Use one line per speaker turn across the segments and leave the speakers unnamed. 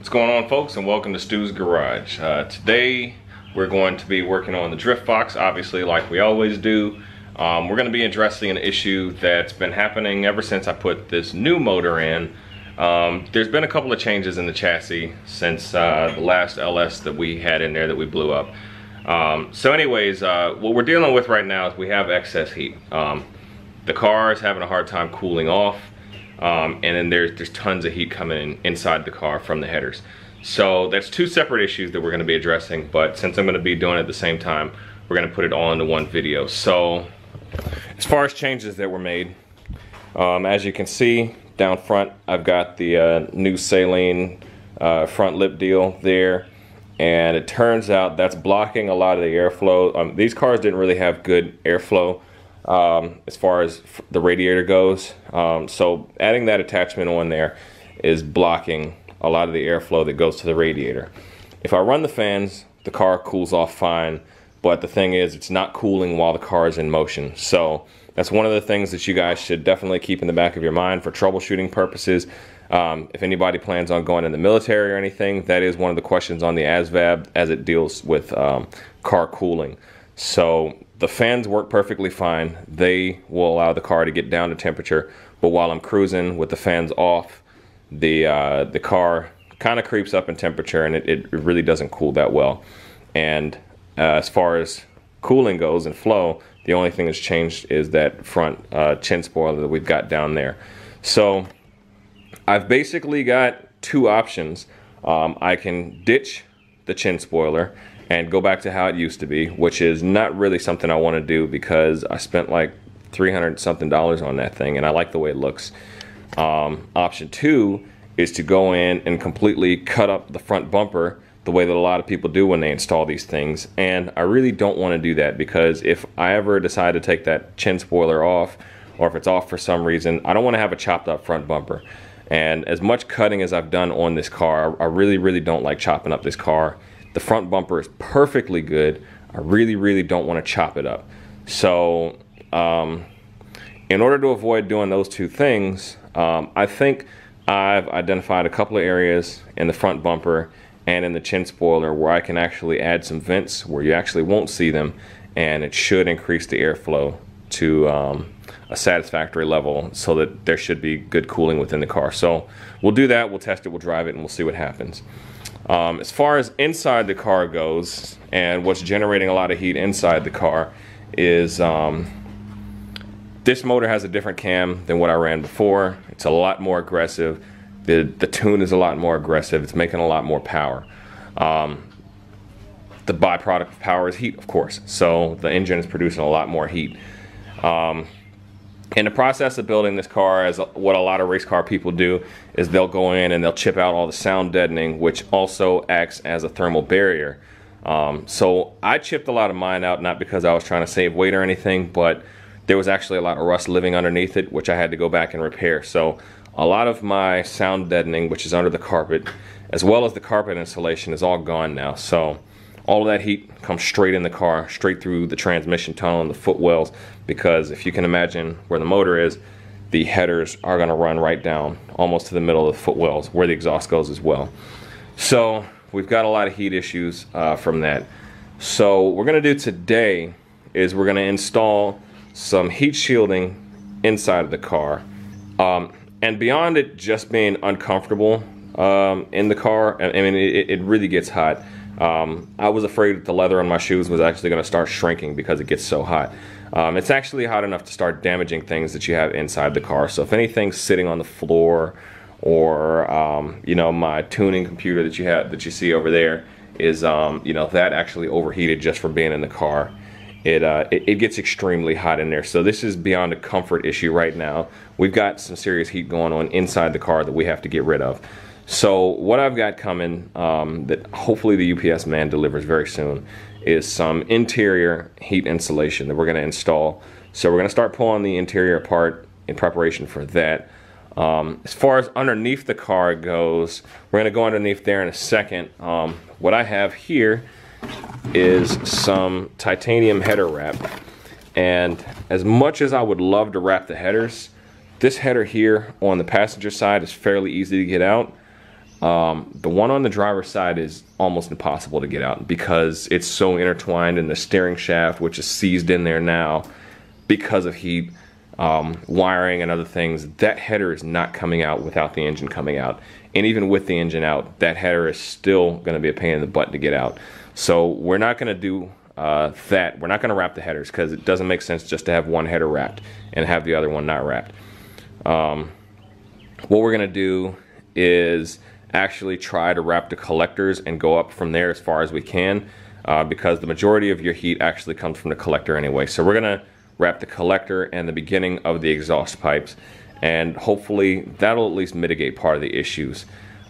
What's going on, folks, and welcome to Stu's Garage. Today we're going to be working on the drift box, obviously, like we always do. We're going to be addressing an issue that's been happening ever since I put this new motor in. There's been a couple of changes in the chassis since the last LS that we had in there that we blew up. So anyways, what we're dealing with right now is we have excess heat. The car is having a hard time cooling off. And then there's tons of heat coming in inside the car from the headers. So that's two separate issues that we're going to be addressing, but since I'm going to be doing it at the same time, we're going to put it all into one video. So as far as changes that were made, as you can see down front, I've got the new Saline front lip deal there, and it turns out that's blocking a lot of the airflow. These cars didn't really have good airflow as far as the radiator goes, so adding that attachment on there is blocking a lot of the airflow that goes to the radiator. If I run the fans, the car cools off fine, but the thing is, it's not cooling while the car is in motion. So that's one of the things that you guys should definitely keep in the back of your mind for troubleshooting purposes. If anybody plans on going in the military or anything, that is one of the questions on the ASVAB as it deals with car cooling. So the fans work perfectly fine. They will allow the car to get down to temperature, but while I'm cruising with the fans off, the car kind of creeps up in temperature, and it really doesn't cool that well. And as far as cooling goes and flow, the only thing that's changed is that front chin spoiler that we've got down there. So I've basically got two options. I can ditch the chin spoiler and go back to how it used to be, which is not really something I want to do because I spent like $300 something on that thing and I like the way it looks. Option two is to go in and completely cut up the front bumper the way that a lot of people do when they install these things, and I really don't want to do that because if I ever decide to take that chin spoiler off, or if it's off for some reason, I don't want to have a chopped up front bumper. And as much cutting as I've done on this car, I really don't like chopping up this car. The front bumper is perfectly good. I really don't want to chop it up. So in order to avoid doing those two things, I think I've identified a couple of areas in the front bumper and in the chin spoiler where I can actually add some vents where you actually won't see them, and it should increase the airflow to a satisfactory level so that there should be good cooling within the car. So we'll do that, we'll test it, we'll drive it, and we'll see what happens. As far as inside the car goes, and what's generating a lot of heat inside the car is this motor has a different cam than what I ran before. It's a lot more aggressive. The tune is a lot more aggressive. It's making a lot more power. The byproduct of power is heat, of course. So the engine is producing a lot more heat. In the process of building this car, as what a lot of race car people do, is they'll go in and they'll chip out all the sound deadening, which also acts as a thermal barrier. So I chipped a lot of mine out, not because I was trying to save weight or anything, but there was actually a lot of rust living underneath it, which I had to go back and repair. So a lot of my sound deadening, which is under the carpet, as well as the carpet insulation, is all gone now. So all of that heat comes straight in the car, straight through the transmission tunnel and the footwells, because if you can imagine where the motor is, the headers are going to run right down almost to the middle of the footwells where the exhaust goes as well. So we've got a lot of heat issues from that. So what we're going to do today is we're going to install some heat shielding inside of the car. And beyond it just being uncomfortable in the car, I mean, it really gets hot. I was afraid that the leather on my shoes was actually going to start shrinking because it gets so hot. It's actually hot enough to start damaging things that you have inside the car. So if anything's sitting on the floor, or you know, my tuning computer that you see over there is you know, that actually overheated just from being in the car. It gets extremely hot in there. So this is beyond a comfort issue right now. We've got some serious heat going on inside the car that we have to get rid of. So what I've got coming, that hopefully the UPS man delivers very soon, is some interior heat insulation that we're going to install. So we're going to start pulling the interior apart in preparation for that. As far as underneath the car goes, we're going to go underneath there in a second. What I have here is some titanium header wrap, and as much as I would love to wrap the headers, this header here on the passenger side is fairly easy to get out. The one on the driver's side is almost impossible to get out because it's so intertwined in the steering shaft, which is seized in there now because of heat, wiring and other things. That header is not coming out without the engine coming out. And even with the engine out, that header is still going to be a pain in the butt to get out. So we're not going to do that. We're not going to wrap the headers because it doesn't make sense just to have one header wrapped and have the other one not wrapped. What we're going to do is actually try to wrap the collectors and go up from there as far as we can, because the majority of your heat actually comes from the collector anyway. So we're going to wrap the collector and the beginning of the exhaust pipes, and hopefully that'll at least mitigate part of the issues.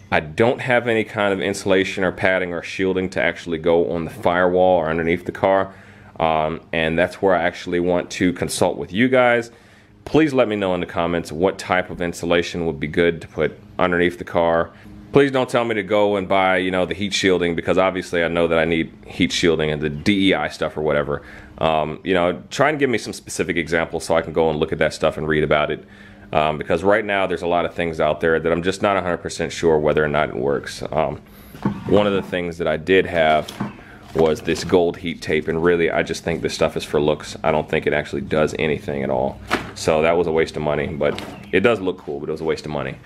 I don't have any kind of insulation or padding or shielding to actually go on the firewall or underneath the car, and that's where I actually want to consult with you guys. Please let me know in the comments what type of insulation would be good to put underneath the car. Please don't tell me to go and buy, you know, the heat shielding, because obviously I know that I need heat shielding and the DEI stuff or whatever. You know, try and give me some specific examples so I can go and look at that stuff and read about it. Because right now there's a lot of things out there that I'm just not 100% sure whether or not it works. One of the things that I did have was this gold heat tape, and really I just think this stuff is for looks. I don't think it actually does anything at all. So that was a waste of money, but it does look cool, but it was a waste of money.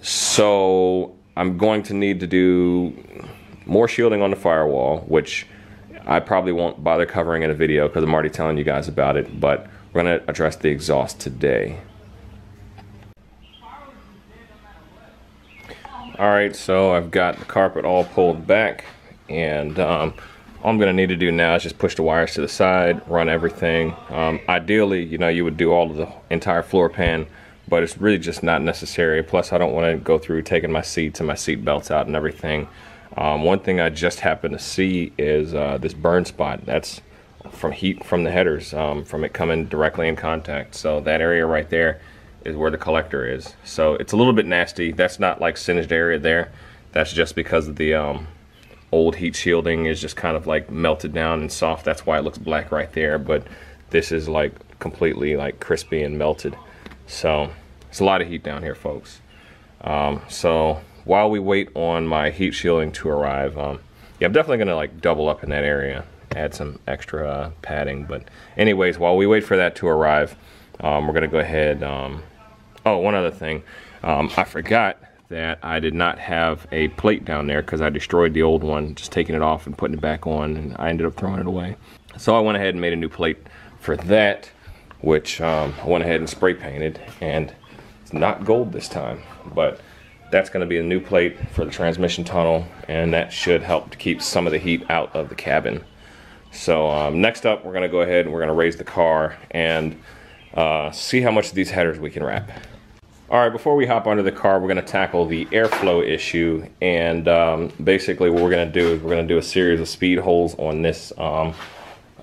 So I'm going to need to do more shielding on the firewall, which I probably won't bother covering in a video because I'm already telling you guys about it, but we're going to address the exhaust today. Alright, so I've got the carpet all pulled back, and all I'm going to need to do now is just push the wires to the side, run everything. Ideally, you know, you would do all of the entire floor pan, but it's really just not necessary. Plus, I don't want to go through taking my seats and my seat belts out and everything. One thing I just happened to see is this burn spot. That's from heat from the headers, from it coming directly in contact. So that area right there is where the collector is. So it's a little bit nasty. That's not like singed area there. That's just because of the old heat shielding is just kind of like melted down and soft. That's why it looks black right there. But this is like completely like crispy and melted. So it's a lot of heat down here, folks. So while we wait on my heat shielding to arrive, yeah, I'm definitely gonna like double up in that area, add some extra padding. But anyways, while we wait for that to arrive, we're gonna go ahead. Oh, one other thing, I forgot that I did not have a plate down there because I destroyed the old one, just taking it off and putting it back on, and I ended up throwing it away. So I went ahead and made a new plate for that, which I went ahead and spray painted, and it's not gold this time, but that's going to be a new plate for the transmission tunnel, and that should help to keep some of the heat out of the cabin. So next up, we're going to go ahead and we're going to raise the car and see how much of these headers we can wrap. Alright, before we hop under the car, we're going to tackle the airflow issue, and basically what we're going to do is we're going to do a series of speed holes on this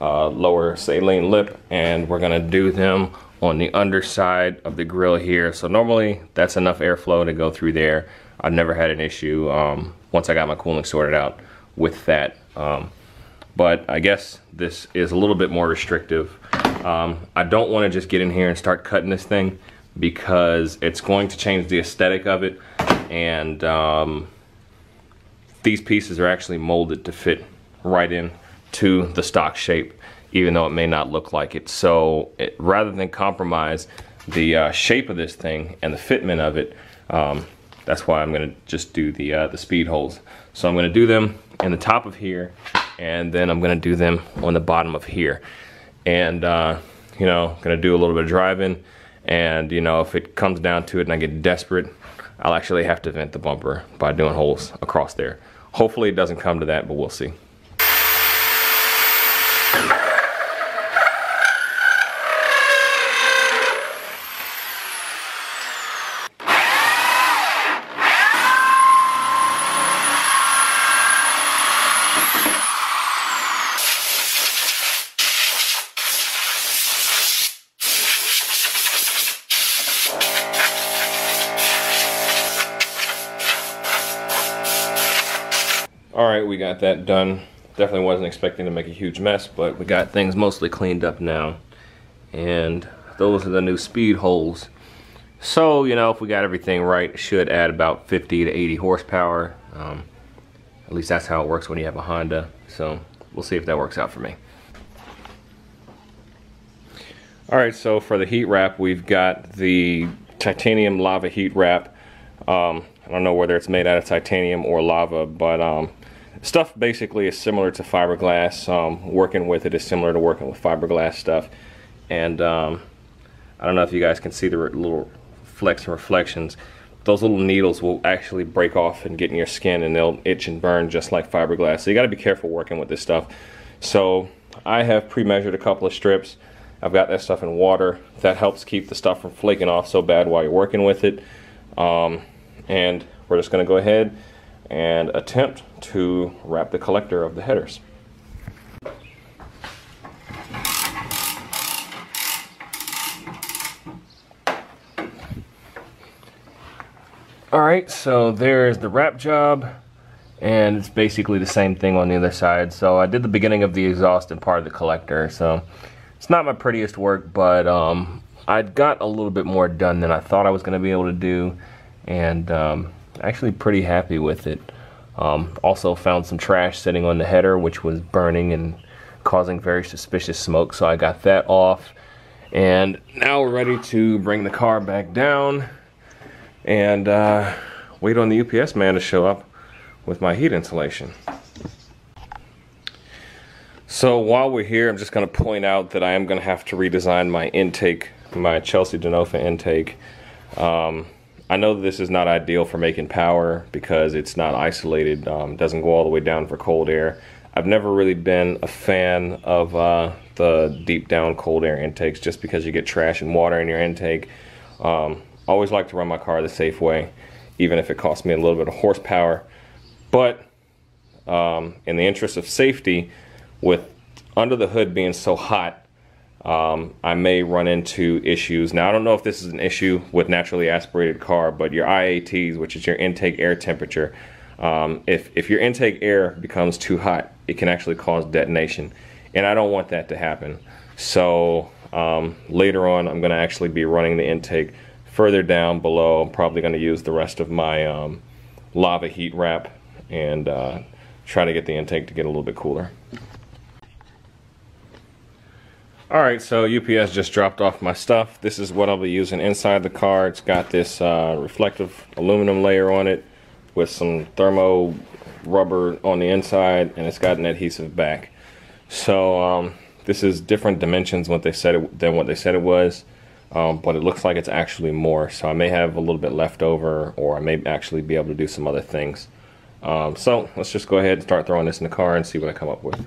lower saline lip, and we're going to do them on the underside of the grill here. So normally that's enough airflow to go through there. I've never had an issue once I got my cooling sorted out with that. But I guess this is a little bit more restrictive. I don't want to just get in here and start cutting this thing because it's going to change the aesthetic of it, and these pieces are actually molded to fit right in to the stock shape, even though it may not look like it. So rather than compromise the shape of this thing and the fitment of it, that's why I'm going to just do the speed holes. So I'm going to do them in the top of here, and then I'm going to do them on the bottom of here. And you know, going to do a little bit of driving, and you know, if it comes down to it and I get desperate, I'll actually have to vent the bumper by doing holes across there. Hopefully it doesn't come to that, but we'll see. Alright, we got that done. Definitely wasn't expecting to make a huge mess, but we got things mostly cleaned up now. And those are the new speed holes. So, you know, if we got everything right, it should add about 50 to 80 horsepower. At least that's how it works when you have a Honda. So we'll see if that works out for me. All right, so for the heat wrap, we've got the titanium lava heat wrap. I don't know whether it's made out of titanium or lava, but stuff basically is similar to fiberglass. Working with it is similar to working with fiberglass stuff. And I don't know if you guys can see the little flecks and reflections. Those little needles will actually break off and get in your skin, and they'll itch and burn just like fiberglass. So you got to be careful working with this stuff. So I have pre-measured a couple of strips. I've got that stuff in water. That helps keep the stuff from flaking off so bad while you're working with it. And we're just going to go ahead and attempt to wrap the collector of the headers. Alright, so there's the wrap job, and it's basically the same thing on the other side. So I did the beginning of the exhaust and part of the collector, so it's not my prettiest work, but I got a little bit more done than I thought I was going to be able to do, and actually pretty happy with it. Also found some trash sitting on the header, which was burning and causing very suspicious smoke, so I got that off. And now we're ready to bring the car back down and wait on the UPS man to show up with my heat insulation. So while we're here, I'm just going to point out that I am going to have to redesign my intake, my Chelsea Denofa intake. I know that this is not ideal for making power because it's not isolated, doesn't go all the way down for cold air. I've never really been a fan of the deep down cold air intakes just because you get trash and water in your intake. Always like to run my car the safe way, even if it costs me a little bit of horsepower. But in the interest of safety, with under the hood being so hot, I may run into issues. Now, I don't know if this is an issue with naturally aspirated car, but your IATs, which is your intake air temperature, if your intake air becomes too hot, it can actually cause detonation. And I don't want that to happen. So later on, I'm going to actually be running the intake further down below. I'm probably going to use the rest of my lava heat wrap and try to get the intake to get a little bit cooler. Alright, so UPS just dropped off my stuff. This is what I'll be using inside the car. It's got this reflective aluminum layer on it with some thermo rubber on the inside, and it's got an adhesive back. So this is different dimensions than what they said it was, but it looks like it's actually more. So I may have a little bit left over, or I may actually be able to do some other things. So let's just go ahead and start throwing this in the car and see what I come up with.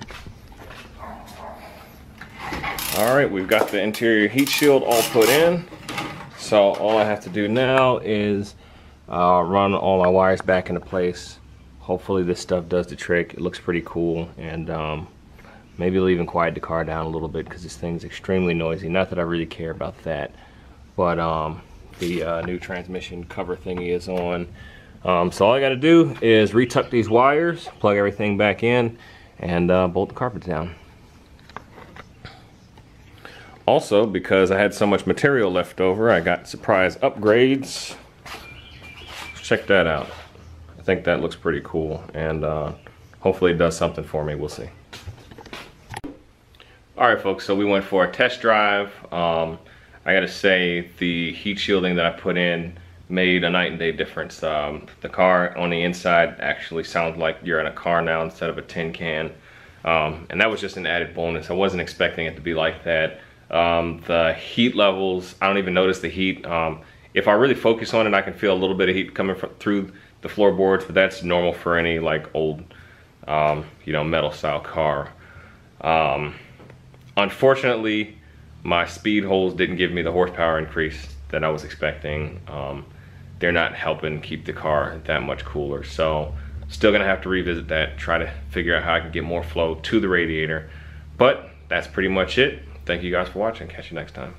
Alright, we've got the interior heat shield all put in. So all I have to do now is run all my wires back into place. Hopefully this stuff does the trick. It looks pretty cool, and maybe it'll even quiet the car down a little bit because this thing's extremely noisy. Not that I really care about that, but the new transmission cover thingy is on. So all I got to do is retuck these wires, plug everything back in, and bolt the carpet down. Also, because I had so much material left over, I got surprise upgrades. Check that out. I think that looks pretty cool, and hopefully it does something for me. We'll see. Alright folks, so we went for a test drive. I gotta say, the heat shielding that I put in made a night and day difference. The car on the inside actually sounds like you're in a car now instead of a tin can. And that was just an added bonus. I wasn't expecting it to be like that. The heat levels, I don't even notice the heat. If I really focus on it, I can feel a little bit of heat coming through the floorboards, but that's normal for any like old, you know, metal style car. Unfortunately, my speed holes didn't give me the horsepower increase that I was expecting. They're not helping keep the car that much cooler. So still gonna have to revisit that, try to figure out how I can get more flow to the radiator. But that's pretty much it. Thank you guys for watching. Catch you next time.